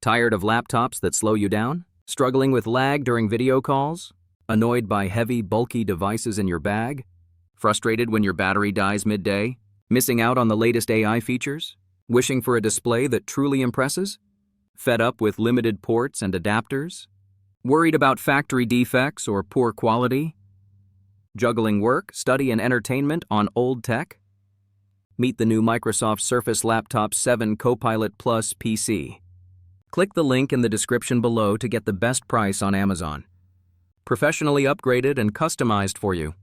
Tired of laptops that slow you down? Struggling with lag during video calls? Annoyed by heavy, bulky devices in your bag? Frustrated when your battery dies midday? Missing out on the latest AI features? Wishing for a display that truly impresses? Fed up with limited ports and adapters? Worried about factory defects or poor quality? Juggling work, study, and entertainment on old tech? Meet the new Microsoft Surface Laptop 7 Copilot Plus PC. Click the link in the description below to get the best price on Amazon. Professionally upgraded and customized for you.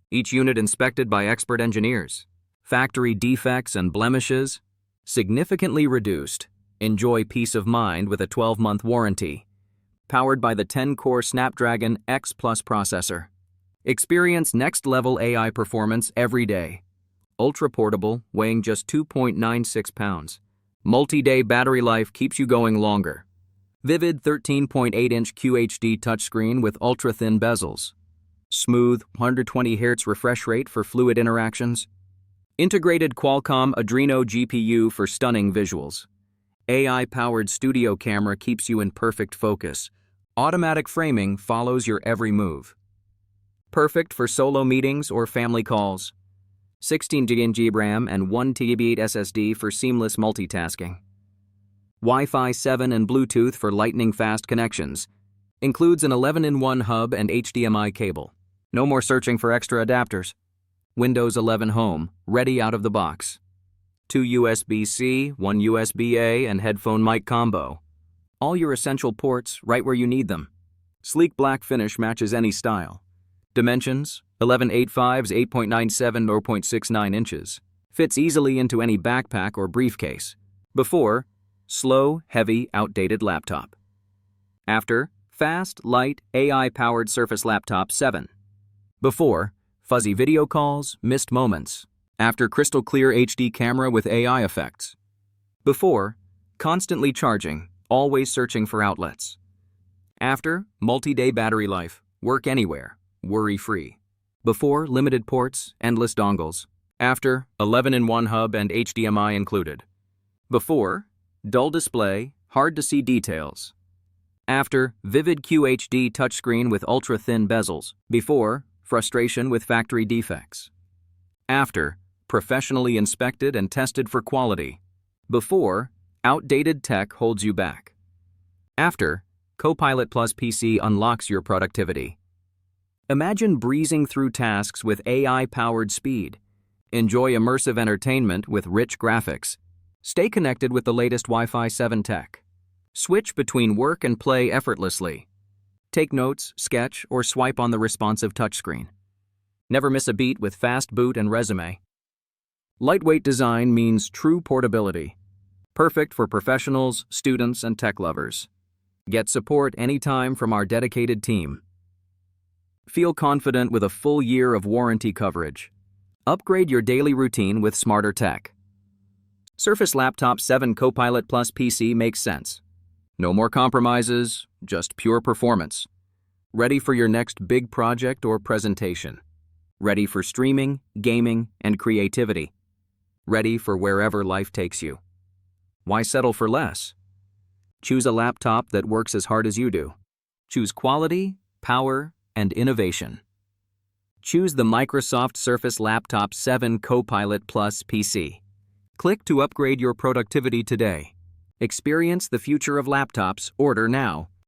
Each unit inspected by expert engineers. Factory defects and blemishes significantly reduced. Enjoy peace of mind with a 12-month warranty. Powered by the 10-core Snapdragon X Plus processor. Experience next-level AI performance every day. Ultra-portable, weighing just 2.96 pounds. Multi-day battery life keeps you going longer. Vivid 13.8-inch QHD touchscreen with ultra-thin bezels. Smooth 120 Hz refresh rate for fluid interactions. Integrated Qualcomm Adreno GPU for stunning visuals. AI-powered studio camera keeps you in perfect focus. Automatic framing follows your every move. Perfect for solo meetings or family calls. 16GB RAM and 1TB SSD for seamless multitasking. Wi-Fi 7 and Bluetooth for lightning-fast connections. Includes an 11-in-1 hub and HDMI cable. No more searching for extra adapters. Windows 11 Home, ready out of the box. 2 USB-C, 1 USB-A, and headphone mic combo. All your essential ports right where you need them. Sleek black finish matches any style. Dimensions, 11/8/5s, 8.97 or 0.69 inches. Fits easily into any backpack or briefcase. Before, slow, heavy, outdated laptop. After, fast, light, AI-powered Surface Laptop 7. Before, fuzzy video calls, missed moments. After, crystal clear HD camera with AI effects. Before, constantly charging, always searching for outlets. After, multi-day battery life, work anywhere, worry-free. Before, limited ports, endless dongles. After, 11-in-1 hub and HDMI included. Before, dull display, hard to see details. After, vivid QHD touchscreen with ultra-thin bezels. Before, frustration with factory defects. After, professionally inspected and tested for quality. Before, outdated tech holds you back. After, Copilot Plus PC unlocks your productivity. Imagine breezing through tasks with AI-powered speed. Enjoy immersive entertainment with rich graphics. Stay connected with the latest Wi-Fi 7 tech. Switch between work and play effortlessly. Take notes, sketch, or swipe on the responsive touchscreen. Never miss a beat with fast boot and resume. Lightweight design means true portability. Perfect for professionals, students, and tech lovers. Get support anytime from our dedicated team. Feel confident with a full year of warranty coverage. Upgrade your daily routine with smarter tech. Surface Laptop 7 Copilot Plus PC makes sense. No more compromises, just pure performance. Ready for your next big project or presentation. Ready for streaming, gaming, and creativity. Ready for wherever life takes you. Why settle for less? Choose a laptop that works as hard as you do. Choose quality, power, and innovation. Choose the Microsoft Surface Laptop 7 Copilot Plus PC. Click to upgrade your productivity today. Experience the future of laptops. Order now.